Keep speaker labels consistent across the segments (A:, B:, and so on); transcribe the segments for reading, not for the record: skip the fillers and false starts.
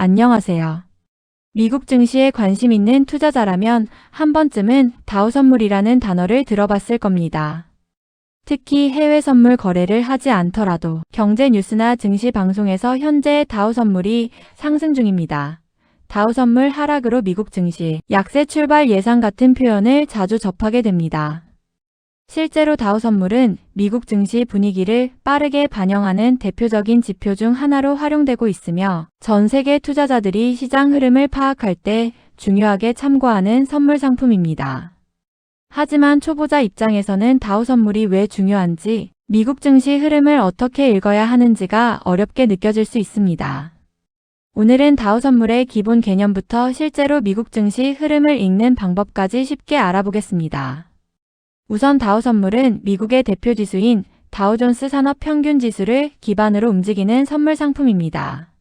A: 안녕하세요. 미국 증시에 관심 있는 투자자라면 한 번쯤은 다우 선물이라는 단어를 들어봤을 겁니다. 특히 해외 선물 거래를 하지 않더라도 경제 뉴스나 증시 방송에서 현재 다우 선물이 상승 중입니다. 다우 선물 하락으로 미국 증시 약세 출발 예상 같은 표현을 자주 접하게 됩니다. 실제로 다우 선물은 미국 증시 분위기를 빠르게 반영하는 대표적인 지표 중 하나로 활용되고 있으며 전 세계 투자자들이 시장 흐름을 파악할 때 중요하게 참고하는 선물 상품입니다. 하지만 초보자 입장에서는 다우 선물이 왜 중요한지, 미국 증시 흐름을 어떻게 읽어야 하는지가 어렵게 느껴질 수 있습니다. 오늘은 다우 선물의 기본 개념부터 실제로 미국 증시 흐름을 읽는 방법까지 쉽게 알아보겠습니다. 우선 다우 선물은 미국의 대표 지수인 다우존스 산업 평균 지수를 기반으로 움직이는 선물 상품입니다.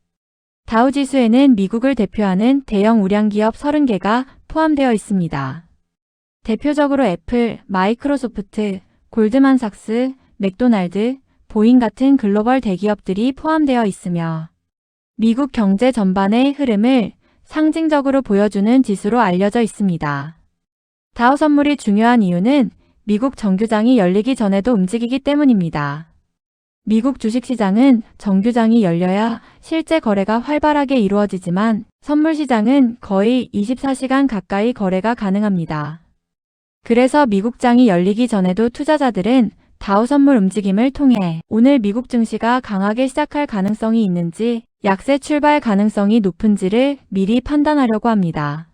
A: 다우 지수에는 미국을 대표하는 대형 우량 기업 30개가 포함되어 있습니다. 대표적으로 애플, 마이크로소프트, 골드만삭스, 맥도날드, 보잉 같은 글로벌 대기업들이 포함되어 있으며 미국 경제 전반의 흐름을 상징적으로 보여주는 지수로 알려져 있습니다. 다우 선물이 중요한 이유는 미국 정규장이 열리기 전에도 움직이기 때문입니다. 미국 주식시장은 정규장이 열려야 실제 거래가 활발하게 이루어지지만 선물시장은 거의 24시간 가까이 거래가 가능합니다. 그래서 미국장이 열리기 전에도 투자자들은 다우 선물 움직임을 통해 오늘 미국 증시가 강하게 시작할 가능성이 있는지, 약세 출발 가능성이 높은지를 미리 판단하려고 합니다.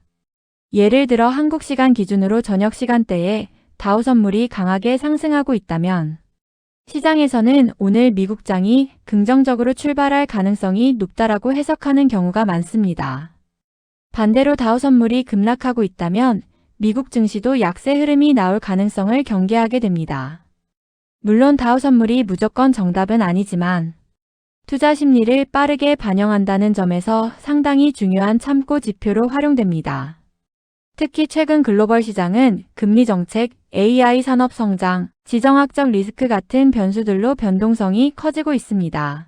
A: 예를 들어 한국 시간 기준으로 저녁 시간대에 다우 선물이 강하게 상승하고 있다면 시장에서는 오늘 미국장이 긍정적으로 출발할 가능성이 높다라고 해석하는 경우가 많습니다. 반대로 다우 선물이 급락하고 있다면 미국 증시도 약세 흐름이 나올 가능성을 경계하게 됩니다. 물론 다우 선물이 무조건 정답은 아니지만 투자 심리를 빠르게 반영한다는 점에서 상당히 중요한 참고 지표로 활용됩니다. 특히 최근 글로벌 시장은 금리 정책, AI 산업 성장, 지정학적 리스크 같은 변수들로 변동성이 커지고 있습니다.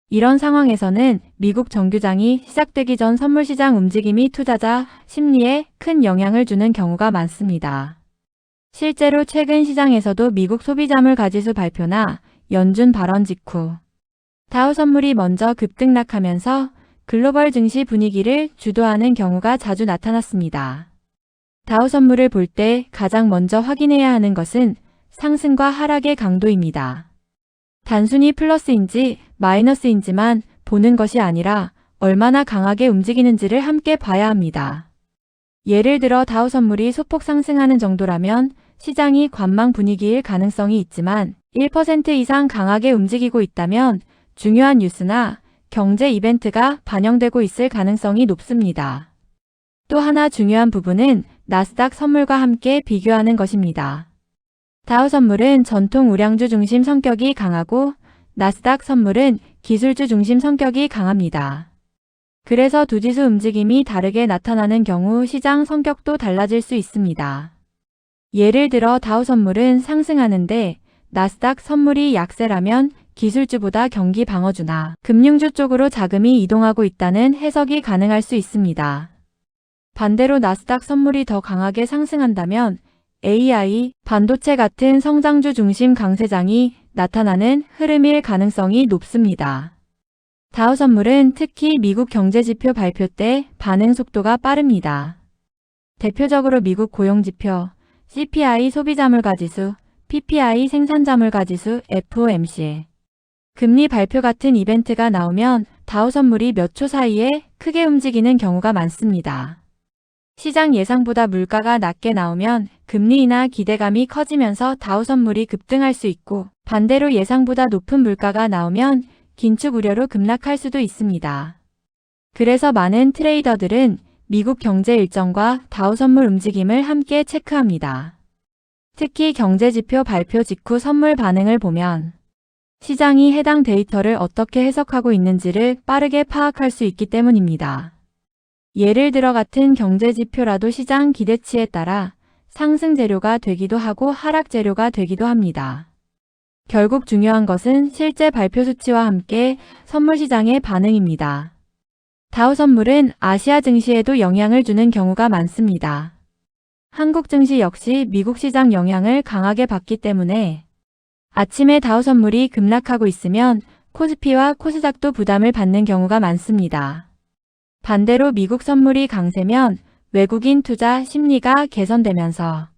A: 이런 상황에서는 미국 정규장이 시작되기 전 선물시장 움직임이 투자자 심리에 큰 영향을 주는 경우가 많습니다. 실제로 최근 시장에서도 미국 소비자물 가지수 발표나 연준 발언 직후 다우 선물이 먼저 급등락하면서 글로벌 증시 분위기를 주도하는 경우가 자주 나타났습니다. 다우 선물을 볼 때 가장 먼저 확인해야 하는 것은 상승과 하락의 강도입니다. 단순히 플러스인지 마이너스인지만 보는 것이 아니라 얼마나 강하게 움직이는지를 함께 봐야 합니다. 예를 들어 다우 선물이 소폭 상승하는 정도라면 시장이 관망 분위기일 가능성이 있지만 1% 이상 강하게 움직이고 있다면 중요한 뉴스나 경제 이벤트가 반영되고 있을 가능성이 높습니다. 또 하나 중요한 부분은 나스닥 선물과 함께 비교하는 것입니다. 다우 선물은 전통 우량주 중심 성격이 강하고 나스닥 선물은 기술주 중심 성격이 강합니다. 그래서 두 지수 움직임이 다르게 나타나는 경우 시장 성격도 달라질 수 있습니다. 예를 들어 다우 선물은 상승하는데 나스닥 선물이 약세라면 기술주보다 경기 방어주나 금융주 쪽으로 자금이 이동하고 있다는 해석이 가능할 수 있습니다. 반대로 나스닥 선물이 더 강하게 상승한다면 AI, 반도체 같은 성장주 중심 강세장이 나타나는 흐름일 가능성이 높습니다. 다우 선물은 특히 미국 경제지표 발표 때 반응 속도가 빠릅니다. 대표적으로 미국 고용지표, CPI 소비자물가지수, PPI 생산자물가지수, FOMC, 금리 발표 같은 이벤트가 나오면 다우 선물이 몇 초 사이에 크게 움직이는 경우가 많습니다. 시장 예상보다 물가가 낮게 나오면 금리 인하 기대감이 커지면서 다우 선물이 급등할 수 있고 반대로 예상보다 높은 물가가 나오면 긴축 우려로 급락할 수도 있습니다. 그래서 많은 트레이더들은 미국 경제 일정과 다우 선물 움직임을 함께 체크합니다. 특히 경제지표 발표 직후 선물 반응을 보면 시장이 해당 데이터를 어떻게 해석하고 있는지를 빠르게 파악할 수 있기 때문입니다. 예를 들어 같은 경제지표라도 시장 기대치에 따라 상승 재료가 되기도 하고 하락 재료가 되기도 합니다. 결국 중요한 것은 실제 발표 수치와 함께 선물 시장의 반응입니다. 다우 선물은 아시아 증시에도 영향을 주는 경우가 많습니다. 한국 증시 역시 미국 시장 영향을 강하게 받기 때문에 아침에 다우 선물이 급락하고 있으면 코스피와 코스닥도 부담을 받는 경우가 많습니다. 반대로 미국 선물이 강세면 외국인 투자 심리가 개선되면서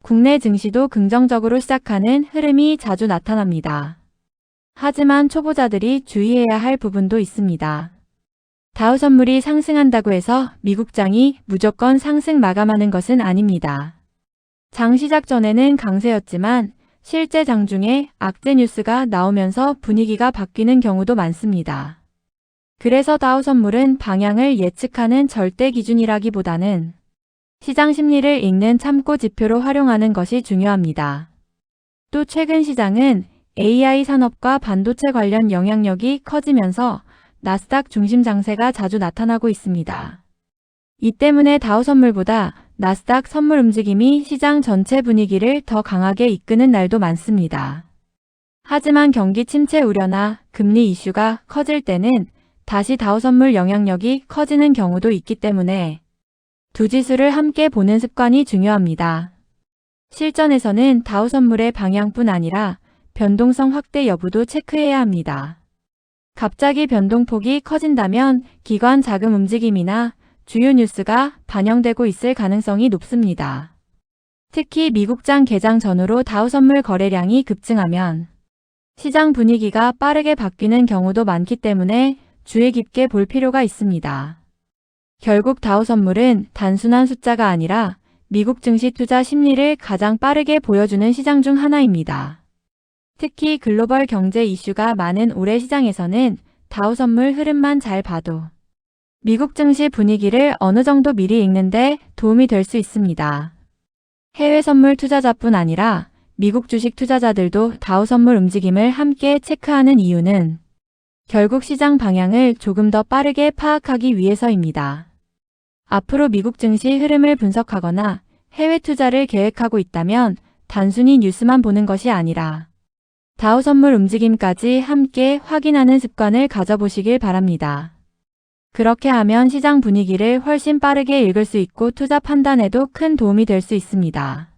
A: 국내 증시도 긍정적으로 시작하는 흐름이 자주 나타납니다. 하지만 초보자들이 주의해야 할 부분도 있습니다. 다우 선물이 상승한다고 해서 미국장이 무조건 상승 마감하는 것은 아닙니다. 장 시작 전에는 강세였지만 실제 장중에 악재 뉴스가 나오면서 분위기가 바뀌는 경우도 많습니다. 그래서 다우 선물은 방향을 예측하는 절대 기준이라기보다는 시장 심리를 읽는 참고 지표로 활용하는 것이 중요합니다. 또 최근 시장은 AI 산업과 반도체 관련 영향력이 커지면서 나스닥 중심 장세가 자주 나타나고 있습니다. 이 때문에 다우 선물보다 나스닥 선물 움직임이 시장 전체 분위기를 더 강하게 이끄는 날도 많습니다. 하지만 경기 침체 우려나 금리 이슈가 커질 때는 다시 다우 선물 영향력이 커지는 경우도 있기 때문에 두 지수를 함께 보는 습관이 중요합니다. 실전에서는 다우 선물의 방향뿐 아니라 변동성 확대 여부도 체크해야 합니다. 갑자기 변동폭이 커진다면 기관 자금 움직임이나 주요 뉴스가 반영되고 있을 가능성이 높습니다. 특히 미국장 개장 전후로 다우 선물 거래량이 급증하면 시장 분위기가 빠르게 바뀌는 경우도 많기 때문에 주의 깊게 볼 필요가 있습니다. 결국 다우 선물은 단순한 숫자가 아니라 미국 증시 투자 심리를 가장 빠르게 보여주는 시장 중 하나입니다. 특히 글로벌 경제 이슈가 많은 올해 시장에서는 다우 선물 흐름만 잘 봐도 미국 증시 분위기를 어느 정도 미리 읽는데 도움이 될 수 있습니다. 해외 선물 투자자뿐 아니라 미국 주식 투자자들도 다우 선물 움직임을 함께 체크하는 이유는 결국 시장 방향을 조금 더 빠르게 파악하기 위해서입니다. 앞으로 미국 증시 흐름을 분석하거나 해외 투자를 계획하고 있다면 단순히 뉴스만 보는 것이 아니라 다우 선물 움직임까지 함께 확인하는 습관을 가져보시길 바랍니다. 그렇게 하면 시장 분위기를 훨씬 빠르게 읽을 수 있고 투자 판단에도 큰 도움이 될 수 있습니다.